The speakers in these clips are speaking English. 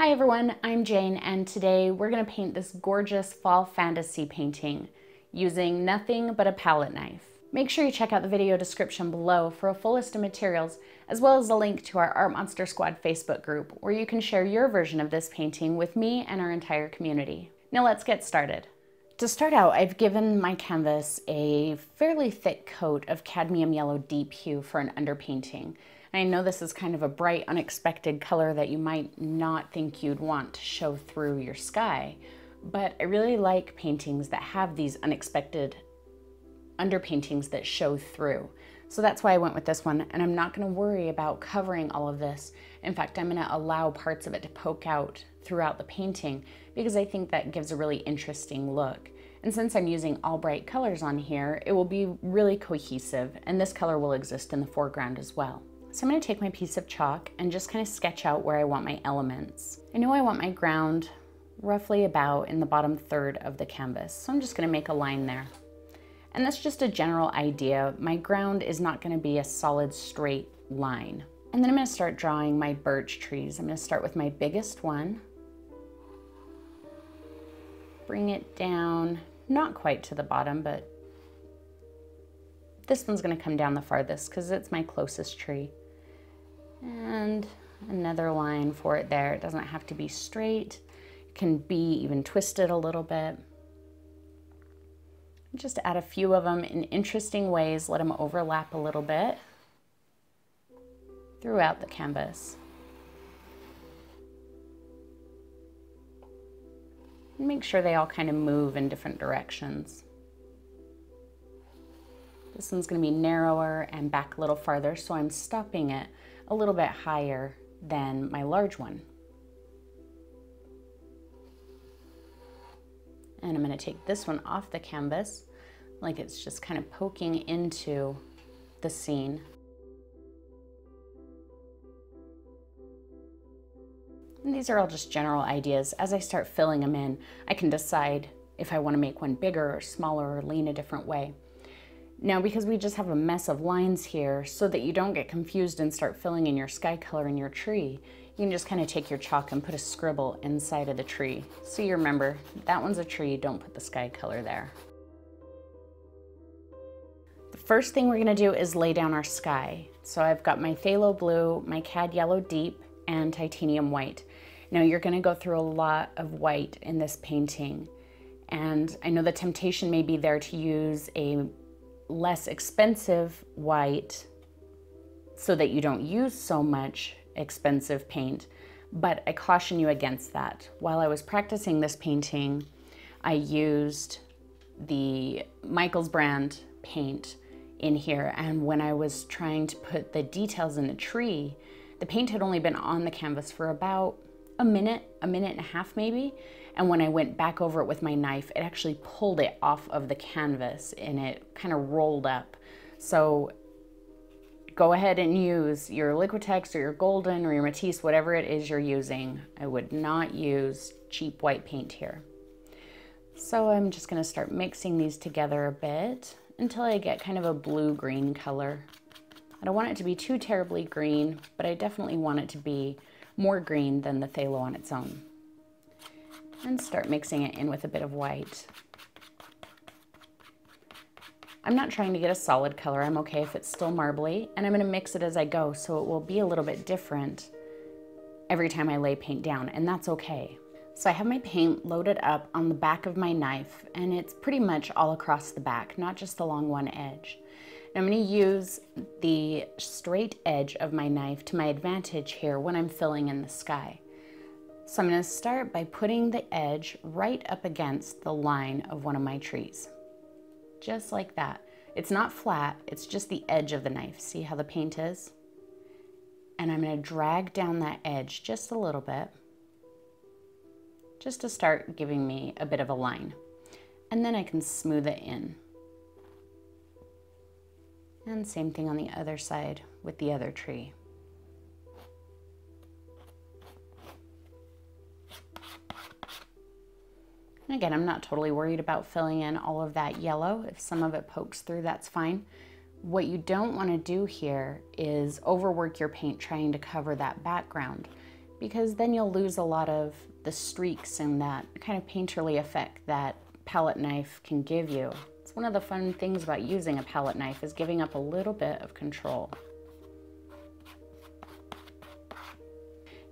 Hi everyone, I'm Jane, and today we're going to paint this gorgeous fall fantasy painting using nothing but a palette knife. Make sure you check out the video description below for a full list of materials, as well as a link to our Art Monster Squad Facebook group, where you can share your version of this painting with me and our entire community. Now let's get started. To start out, I've given my canvas a fairly thick coat of cadmium yellow deep hue for an underpainting. I know this is kind of a bright, unexpected color that you might not think you'd want to show through your sky, but I really like paintings that have these unexpected underpaintings that show through. So that's why I went with this one, and I'm not going to worry about covering all of this. In fact, I'm going to allow parts of it to poke out throughout the painting because I think that gives a really interesting look. And since I'm using all bright colors on here, it will be really cohesive, and this color will exist in the foreground as well. So I'm going to take my piece of chalk and just kind of sketch out where I want my elements. I know I want my ground roughly about in the bottom third of the canvas, so I'm just going to make a line there. And that's just a general idea. My ground is not going to be a solid straight line. And then I'm going to start drawing my birch trees. I'm going to start with my biggest one. Bring it down, not quite to the bottom, but this one's going to come down the farthest because it's my closest tree. And another line for it there. It doesn't have to be straight. It can be even twisted a little bit. Just add a few of them in interesting ways. Let them overlap a little bit throughout the canvas. And make sure they all kind of move in different directions. This one's going to be narrower and back a little farther, so I'm stopping it a little bit higher than my large one. And I'm going to take this one off the canvas, like it's just kind of poking into the scene. And these are all just general ideas. As I start filling them in, I can decide if I want to make one bigger or smaller or lean a different way. Now, because we just have a mess of lines here, so that you don't get confused and start filling in your sky color in your tree, you can just kind of take your chalk and put a scribble inside of the tree. So you remember, that one's a tree, don't put the sky color there. The first thing we're gonna do is lay down our sky. So I've got my phthalo blue, my cad yellow deep, and titanium white. Now you're gonna go through a lot of white in this painting. And I know the temptation may be there to use a less expensive white so that you don't use so much expensive paint, but I caution you against that. While I was practicing this painting, I used the Michaels brand paint in here, and when I was trying to put the details in the tree, the paint had only been on the canvas for about a minute and a half maybe, and when I went back over it with my knife, it actually pulled it off of the canvas and it kind of rolled up. So go ahead and use your Liquitex or your Golden or your Matisse, whatever it is you're using. I would not use cheap white paint here. So I'm just going to start mixing these together a bit until I get kind of a blue-green color. I don't want it to be too terribly green, but I definitely want it to be more green than the phthalo on its own. And start mixing it in with a bit of white. I'm not trying to get a solid color. I'm okay if it's still marbly, and I'm going to mix it as I go, so it will be a little bit different every time I lay paint down, and that's okay. So I have my paint loaded up on the back of my knife, and it's pretty much all across the back, not just along one edge. Now I'm going to use the straight edge of my knife to my advantage here when I'm filling in the sky. So I'm going to start by putting the edge right up against the line of one of my trees. Just like that. It's not flat, it's just the edge of the knife. See how the paint is? And I'm going to drag down that edge just a little bit, just to start giving me a bit of a line. And then I can smooth it in. And same thing on the other side with the other tree. And again, I'm not totally worried about filling in all of that yellow. If some of it pokes through, that's fine. What you don't want to do here is overwork your paint trying to cover that background, because then you'll lose a lot of the streaks and that kind of painterly effect that palette knife can give you. It's one of the fun things about using a palette knife, is giving up a little bit of control.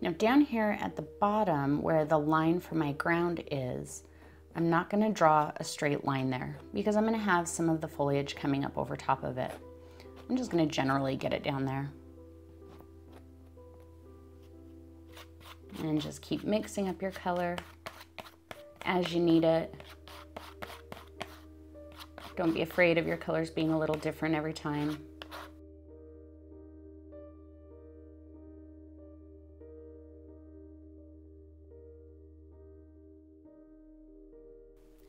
Now down here at the bottom where the line for my ground is, I'm not going to draw a straight line there because I'm going to have some of the foliage coming up over top of it. I'm just going to generally get it down there. And just keep mixing up your color as you need it. Don't be afraid of your colors being a little different every time.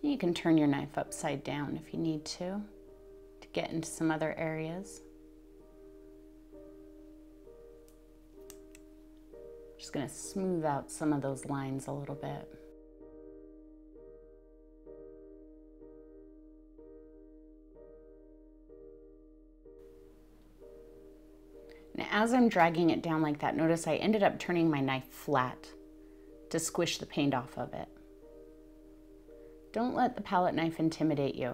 You can turn your knife upside down if you need to get into some other areas. Just going to smooth out some of those lines a little bit. Now, as I'm dragging it down like that, notice I ended up turning my knife flat to squish the paint off of it. Don't let the palette knife intimidate you.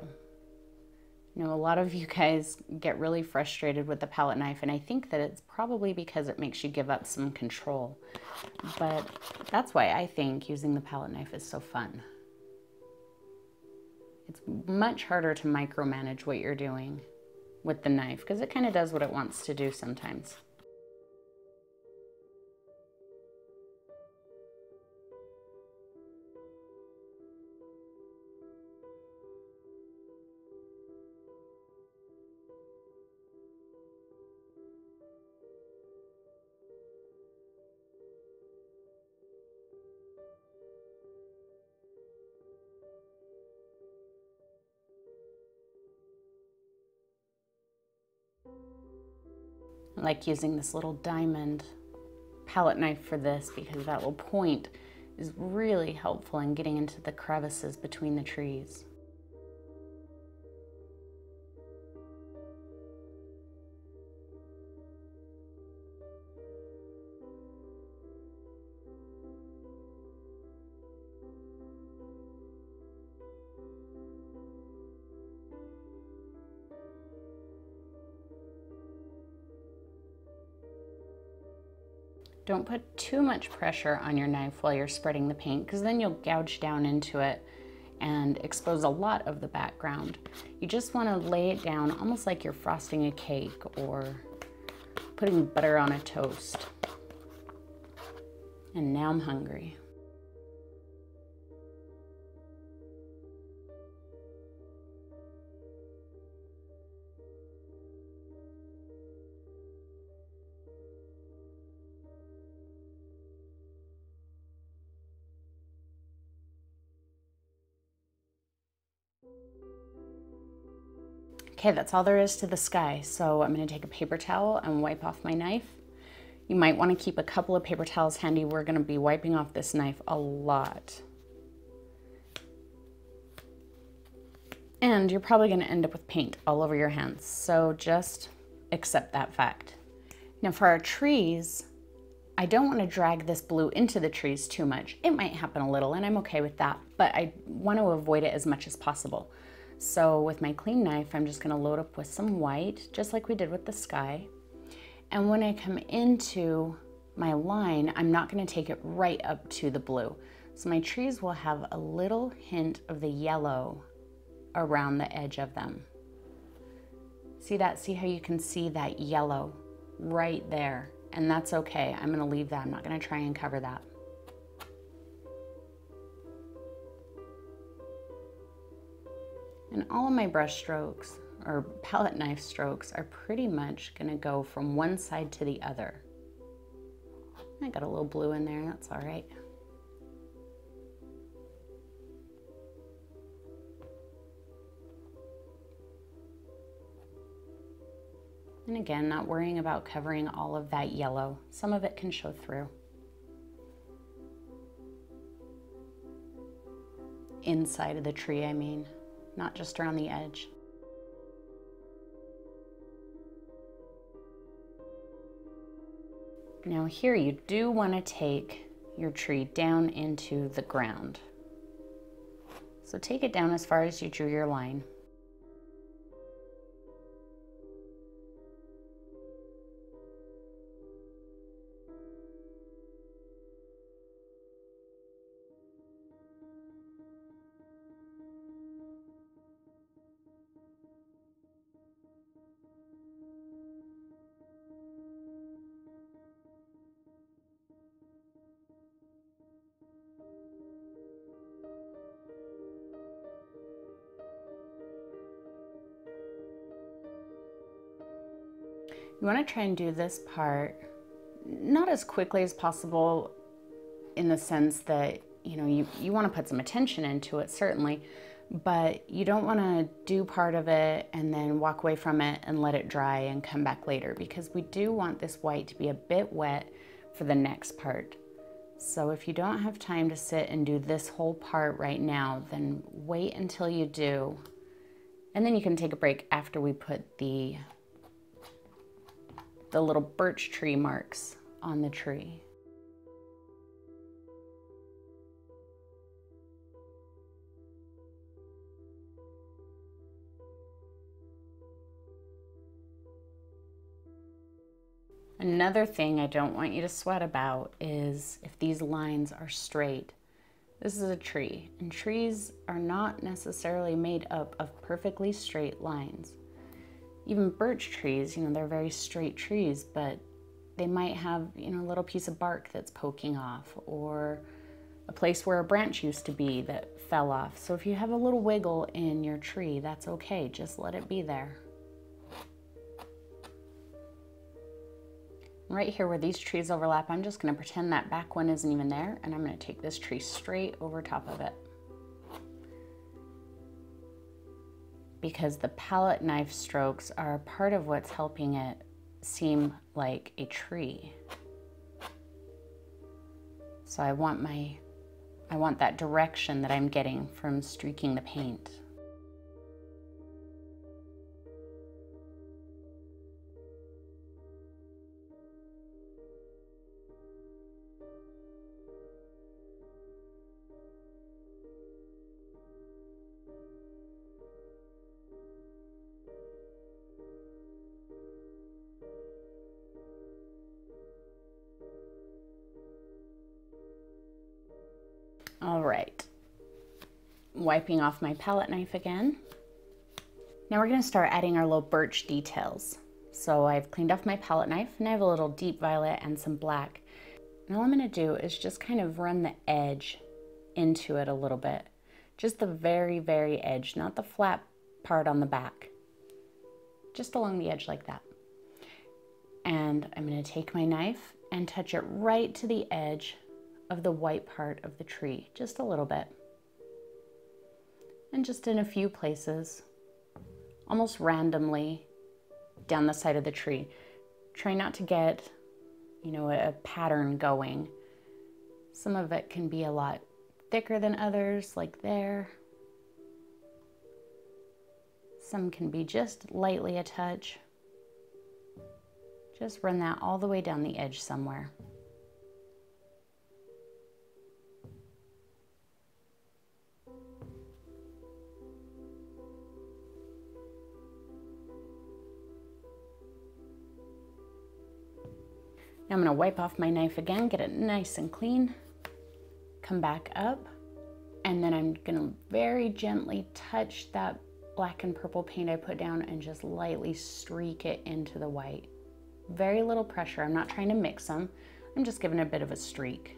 You know, a lot of you guys get really frustrated with the palette knife, and I think that it's probably because it makes you give up some control. But that's why I think using the palette knife is so fun. It's much harder to micromanage what you're doing with the knife because it kind of does what it wants to do sometimes. I like using this little diamond palette knife for this because that little point is really helpful in getting into the crevices between the trees. Don't put too much pressure on your knife while you're spreading the paint because then you'll gouge down into it and expose a lot of the background. You just want to lay it down almost like you're frosting a cake or putting butter on a toast. And now I'm hungry. Okay, that's all there is to the sky. So I'm going to take a paper towel and wipe off my knife. You might want to keep a couple of paper towels handy. We're going to be wiping off this knife a lot. And you're probably going to end up with paint all over your hands. So just accept that fact. Now for our trees, I don't want to drag this blue into the trees too much. It might happen a little and I'm okay with that, but I want to avoid it as much as possible. So with my clean knife, I'm just going to load up with some white, just like we did with the sky. And when I come into my line, I'm not going to take it right up to the blue. So my trees will have a little hint of the yellow around the edge of them. See that? See how you can see that yellow right there? And that's okay. I'm going to leave that. I'm not going to try and cover that. And all of my brush strokes or palette knife strokes are pretty much going to go from one side to the other. I got a little blue in there, that's all right. And again, not worrying about covering all of that yellow. Some of it can show through. Inside of the tree, I mean. Not just around the edge. Now here you do want to take your tree down into the ground. So take it down as far as you drew your line. You want to try and do this part not as quickly as possible, in the sense that, you know, you want to put some attention into it, certainly, but you don't want to do part of it and then walk away from it and let it dry and come back later, because we do want this white to be a bit wet for the next part. So if you don't have time to sit and do this whole part right now, then wait until you do, and then you can take a break after we put the little birch tree marks on the tree. Another thing I don't want you to sweat about is if these lines are straight. This is a tree, and trees are not necessarily made up of perfectly straight lines. Even birch trees, you know, they're very straight trees, but they might have, you know, a little piece of bark that's poking off, or a place where a branch used to be that fell off. So if you have a little wiggle in your tree, that's okay, just let it be there. Right here where these trees overlap, I'm just gonna pretend that back one isn't even there, and I'm gonna take this tree straight over top of it. Because the palette knife strokes are part of what's helping it seem like a tree. So I want that direction that I'm getting from streaking the paint. All right, wiping off my palette knife again. Now we're gonna start adding our little birch details. So I've cleaned off my palette knife, and I have a little deep violet and some black. And all I'm gonna do is just kind of run the edge into it a little bit. Just the very, very edge, not the flat part on the back. Just along the edge like that. And I'm gonna take my knife and touch it right to the edge of the white part of the tree, just a little bit. And just in a few places, almost randomly down the side of the tree. Try not to get, you know, a pattern going. Some of it can be a lot thicker than others, like there. Some can be just lightly a touch. Just run that all the way down the edge somewhere. Now I'm going to wipe off my knife again, get it nice and clean, come back up, and then I'm going to very gently touch that black and purple paint I put down and just lightly streak it into the white. Very little pressure. I'm not trying to mix them. I'm just giving a bit of a streak.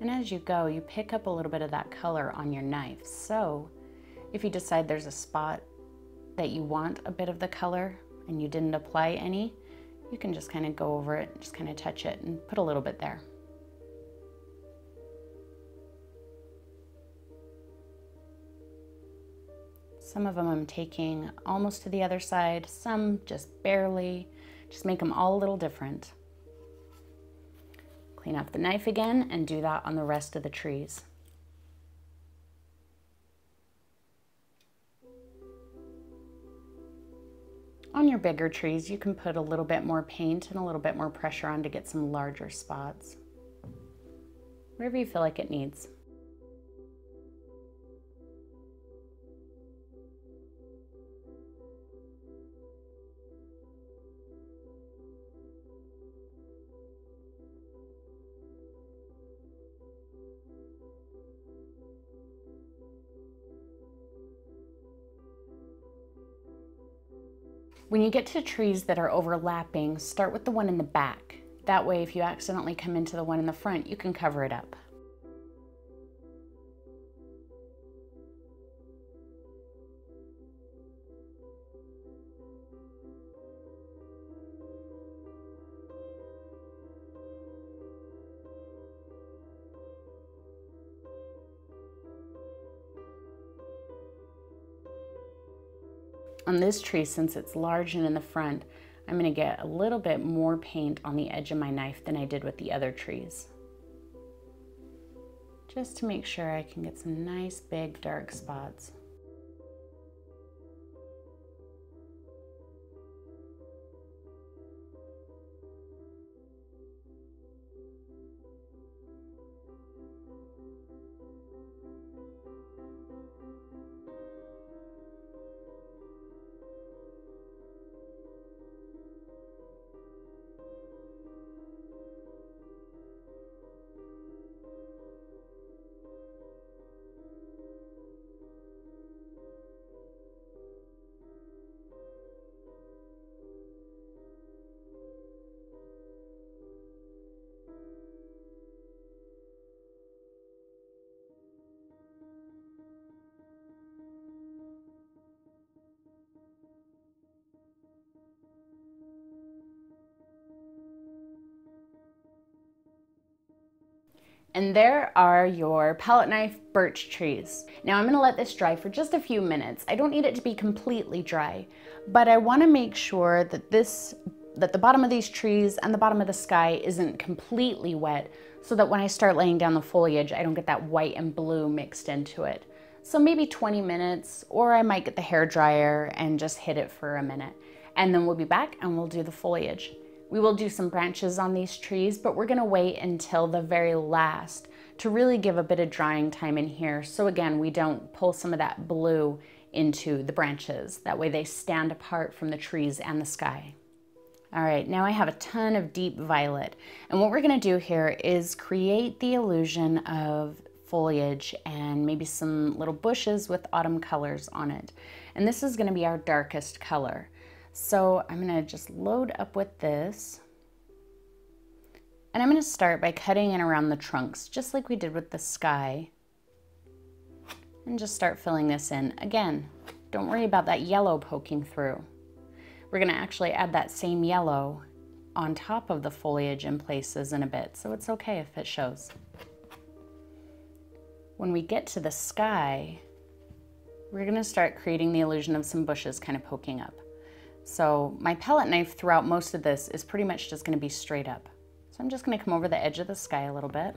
And as you go, you pick up a little bit of that color on your knife. So if you decide there's a spot that you want a bit of the color and you didn't apply any, you can just kind of go over it, just kind of touch it and put a little bit there. Some of them I'm taking almost to the other side, some just barely, just make them all a little different. Clean up the knife again and do that on the rest of the trees. On your bigger trees, you can put a little bit more paint and a little bit more pressure on to get some larger spots. Wherever you feel like it needs. When you get to trees that are overlapping, start with the one in the back. That way, if you accidentally come into the one in the front, you can cover it up. On this tree, since it's large and in the front, I'm going to get a little bit more paint on the edge of my knife than I did with the other trees. Just to make sure I can get some nice big dark spots. And there are your palette knife birch trees. Now I'm gonna let this dry for just a few minutes. I don't need it to be completely dry, but I wanna make sure that the bottom of these trees and the bottom of the sky isn't completely wet, so that when I start laying down the foliage, I don't get that white and blue mixed into it. So maybe 20 minutes, or I might get the hair dryer and just hit it for a minute. And then we'll be back and we'll do the foliage. We will do some branches on these trees, but we're gonna wait until the very last to really give a bit of drying time in here. So again, we don't pull some of that blue into the branches. That way they stand apart from the trees and the sky. All right, now I have a ton of deep violet. And what we're gonna do here is create the illusion of foliage and maybe some little bushes with autumn colors on it. And this is gonna be our darkest color. So I'm gonna just load up with this. And I'm gonna start by cutting in around the trunks, just like we did with the sky. And just start filling this in. Again, don't worry about that yellow poking through. We're gonna actually add that same yellow on top of the foliage in places in a bit, so it's okay if it shows. When we get to the sky, we're gonna start creating the illusion of some bushes kind of poking up. So my palette knife throughout most of this is pretty much just gonna be straight up. So I'm just gonna come over the edge of the sky a little bit.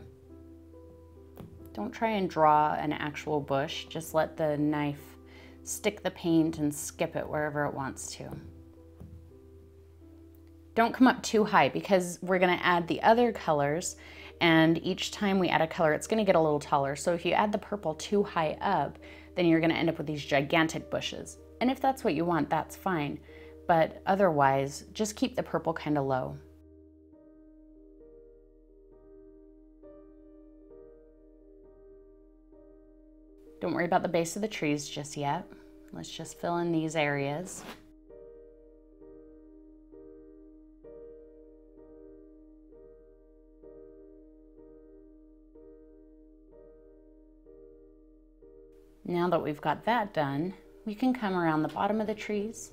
Don't try and draw an actual bush, just let the knife stick the paint and skip it wherever it wants to. Don't come up too high because we're gonna add the other colors, and each time we add a color, it's gonna get a little taller. So if you add the purple too high up, then you're gonna end up with these gigantic bushes. And if that's what you want, that's fine. But otherwise, just keep the purple kind of low. Don't worry about the base of the trees just yet. Let's just fill in these areas. Now that we've got that done, we can come around the bottom of the trees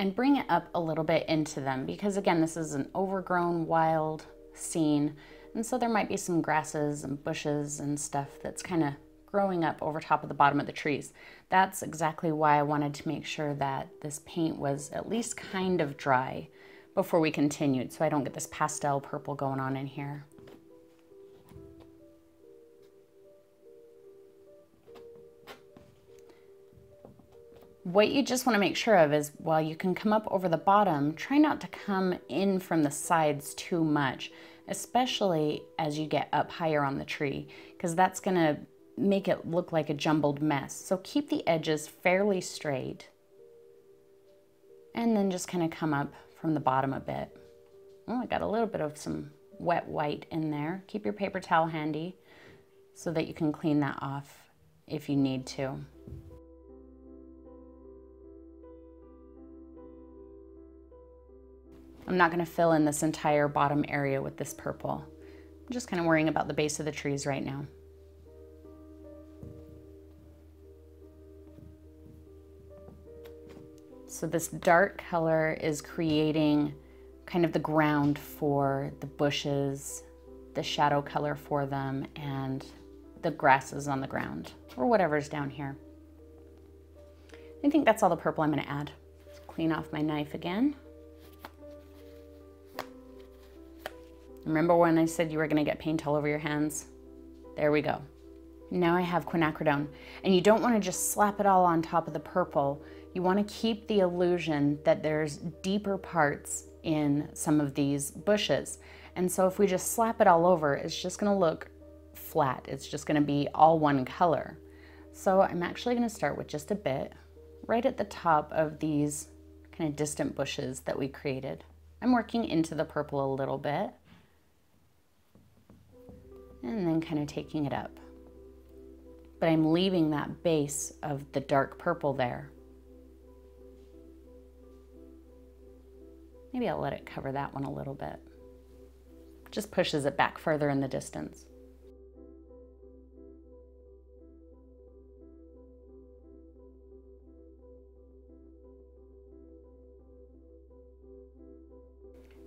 and bring it up a little bit into them, because again, this is an overgrown wild scene, and so there might be some grasses and bushes and stuff that's kind of growing up over top of the bottom of the trees. That's exactly why I wanted to make sure that this paint was at least kind of dry before we continued, so I don't get this pastel purple going on in here. What you just want to make sure of is while you can come up over the bottom, try not to come in from the sides too much, especially as you get up higher on the tree, because that's going to make it look like a jumbled mess. So keep the edges fairly straight and then just kind of come up from the bottom a bit. Oh, I got a little bit of some wet white in there. Keep your paper towel handy so that you can clean that off if you need to. I'm not going to fill in this entire bottom area with this purple. I'm just kind of worrying about the base of the trees right now. So this dark color is creating kind of the ground for the bushes, the shadow color for them, and the grasses on the ground, or whatever's down here. I think that's all the purple I'm going to add. Clean off my knife again. Remember when I said you were going to get paint all over your hands? There we go. Now I have quinacridone, and you don't want to just slap it all on top of the purple. You want to keep the illusion that there's deeper parts in some of these bushes. And so if we just slap it all over, it's just going to look flat. It's just going to be all one color. So I'm actually going to start with just a bit right at the top of these kind of distant bushes that we created. I'm working into the purple a little bit and then kind of taking it up. But I'm leaving that base of the dark purple there. Maybe I'll let it cover that one a little bit. Just pushes it back further in the distance.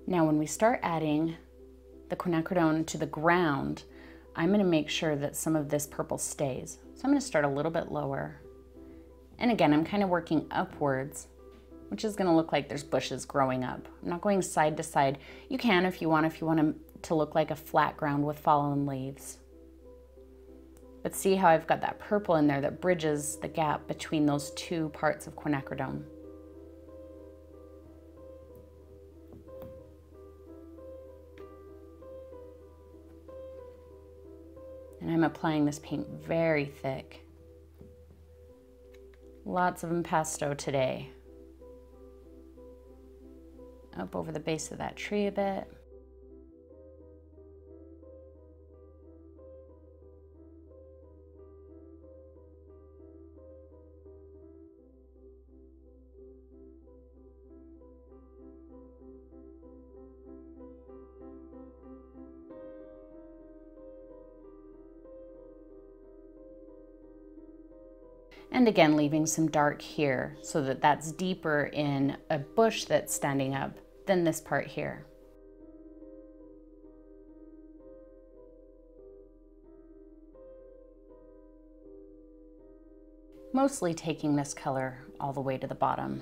Now when we start adding the quinacridone to the ground, I'm going to make sure that some of this purple stays. So I'm going to start a little bit lower. And again, I'm kind of working upwards, which is going to look like there's bushes growing up. I'm not going side to side. You can if you want them to look like a flat ground with fallen leaves. But see how I've got that purple in there that bridges the gap between those two parts of quinacridone. And I'm applying this paint very thick. Lots of impasto today. Up over the base of that tree a bit. And again, leaving some dark here so that that's deeper in a bush that's standing up than this part here. Mostly taking this color all the way to the bottom,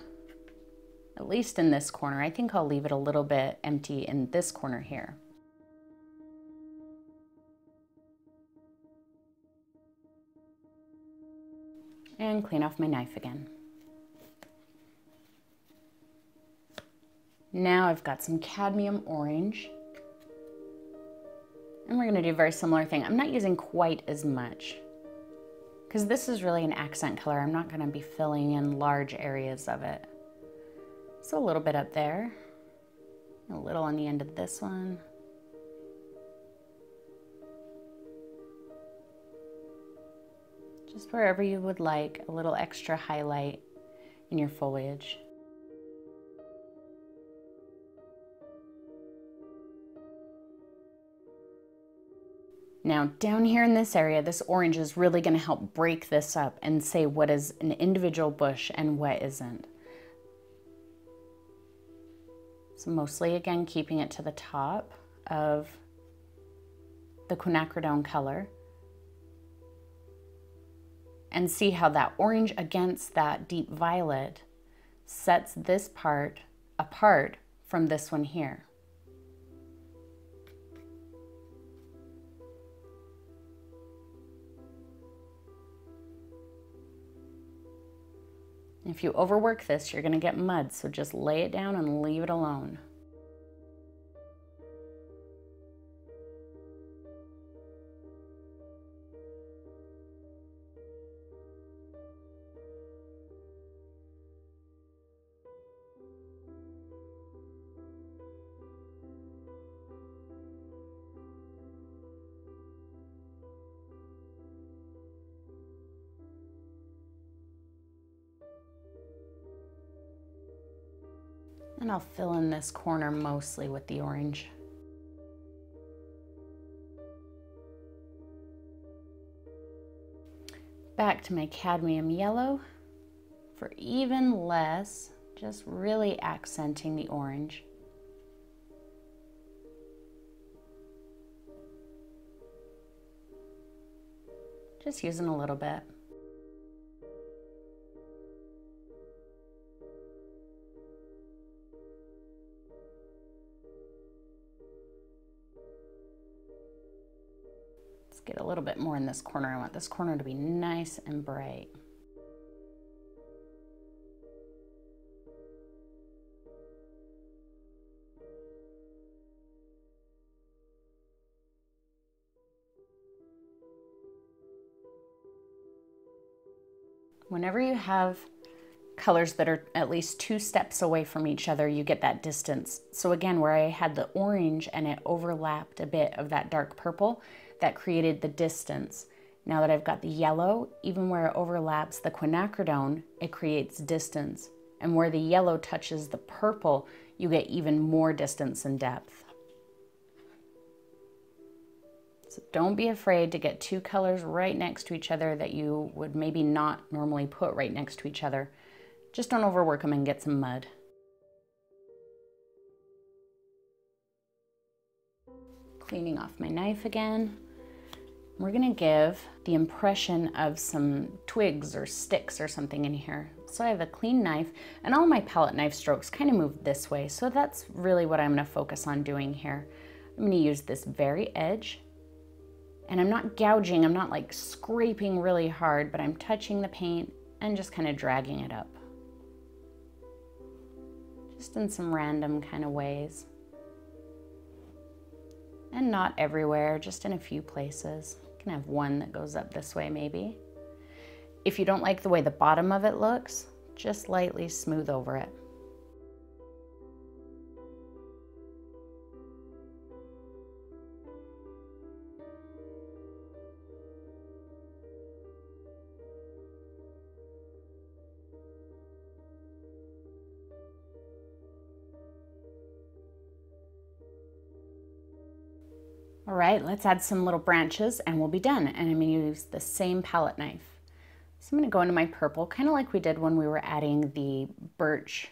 at least in this corner. I think I'll leave it a little bit empty in this corner here. And clean off my knife again. Now I've got some cadmium orange. And we're gonna do a very similar thing. I'm not using quite as much because this is really an accent color. I'm not gonna be filling in large areas of it. So a little bit up there, a little on the end of this one. Just wherever you would like a little extra highlight in your foliage. Now down here in this area, this orange is really going to help break this up and say what is an individual bush and what isn't. So mostly again keeping it to the top of the quinacridone color. And see how that orange against that deep violet sets this part apart from this one here. If you overwork this, you're gonna get mud, so just lay it down and leave it alone. And I'll fill in this corner mostly with the orange. Back to my cadmium yellow for even less, just really accenting the orange. Just using a little bit. Get a little bit more in this corner. I want this corner to be nice and bright. Whenever you have colors that are at least 2 steps away from each other, you get that distance. So again, where I had the orange and it overlapped a bit of that dark purple, that created the distance. Now that I've got the yellow, even where it overlaps the quinacridone, it creates distance. And where the yellow touches the purple, you get even more distance and depth. So don't be afraid to get 2 colors right next to each other that you would maybe not normally put right next to each other. Just don't overwork them and get some mud. Cleaning off my knife again. We're gonna give the impression of some twigs or sticks or something in here. So I have a clean knife, and all my palette knife strokes kind of move this way, so that's really what I'm gonna focus on doing here. I'm gonna use this very edge, and I'm not gouging, I'm not like scraping really hard, but I'm touching the paint and just kind of dragging it up. Just in some random kind of ways. And not everywhere, just in a few places. You can have one that goes up this way maybe. If you don't like the way the bottom of it looks, just lightly smooth over it. All right, let's add some little branches and we'll be done. And I'm gonna use the same palette knife. So I'm gonna go into my purple, kind of like we did when we were adding the birch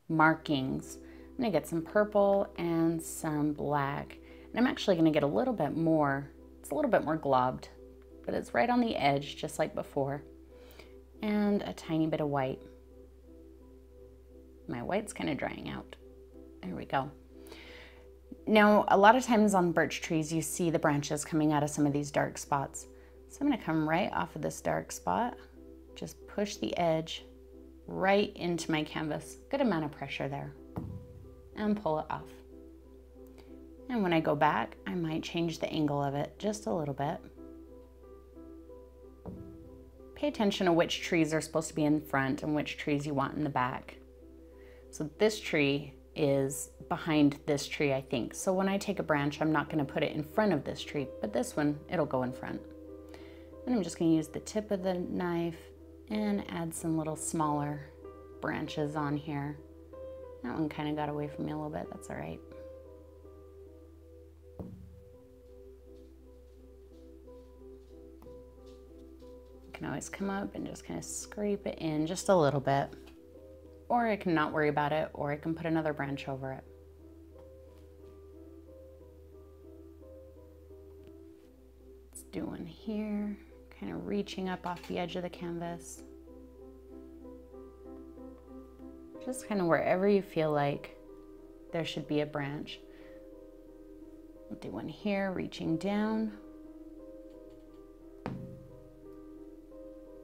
markings. I'm gonna get some purple and some black. And I'm actually gonna get a little bit more, it's a little bit more globbed, but it's right on the edge, just like before. And a tiny bit of white. My white's kind of drying out. There we go. Now, a lot of times on birch trees, you see the branches coming out of some of these dark spots. So I'm gonna come right off of this dark spot, just push the edge right into my canvas. Good amount of pressure there, and pull it off. And when I go back, I might change the angle of it just a little bit. Pay attention to which trees are supposed to be in front and which trees you want in the back. So this tree is behind this tree, I think. So when I take a branch, I'm not gonna put it in front of this tree, but this one, it'll go in front. And I'm just gonna use the tip of the knife and add some little smaller branches on here. That one kind of got away from me a little bit, that's all right. You can always come up and just kind of scrape it in just a little bit. Or I can not worry about it, or I can put another branch over it. Let's do one here, kind of reaching up off the edge of the canvas. Just kind of wherever you feel like there should be a branch. We'll do one here, reaching down.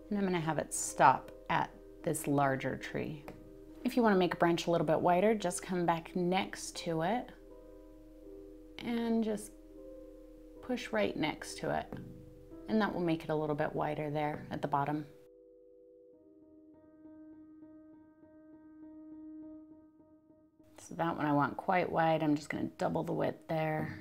And I'm gonna have it stop at this larger tree. If you want to make a branch a little bit wider, just come back next to it and just push right next to it. And that will make it a little bit wider there at the bottom. So that one I want quite wide. I'm just going to double the width there.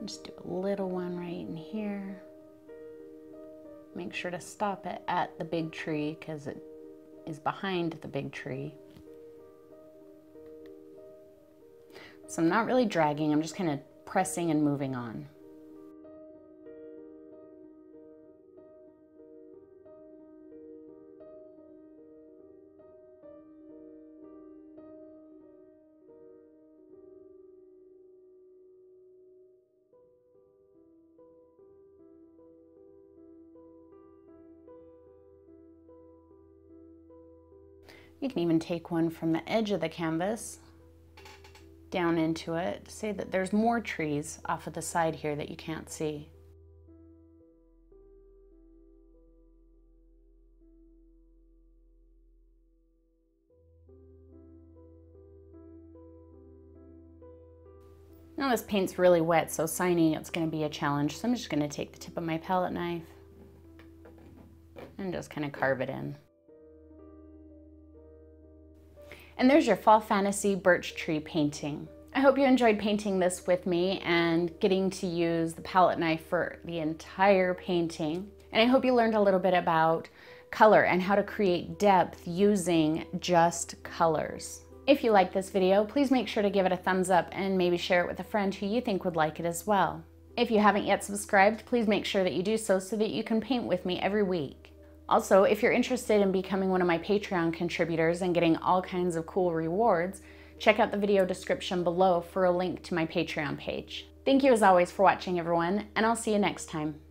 Just do a little one right in here. Make sure to stop it at the big tree because it is behind the big tree. So I'm not really dragging, I'm just kind of pressing and moving on. You can even take one from the edge of the canvas down into it. Say that there's more trees off of the side here that you can't see. Now this paint's really wet, so signing it's going to be a challenge. So I'm just going to take the tip of my palette knife and just kind of carve it in. And there's your Fall Fantasy Birch Tree painting. I hope you enjoyed painting this with me and getting to use the palette knife for the entire painting. And I hope you learned a little bit about color and how to create depth using just colors. If you like this video, please make sure to give it a thumbs up and maybe share it with a friend who you think would like it as well. If you haven't yet subscribed, please make sure that you do so that you can paint with me every week. Also, if you're interested in becoming one of my Patreon contributors and getting all kinds of cool rewards, check out the video description below for a link to my Patreon page. Thank you as always for watching, everyone, and I'll see you next time.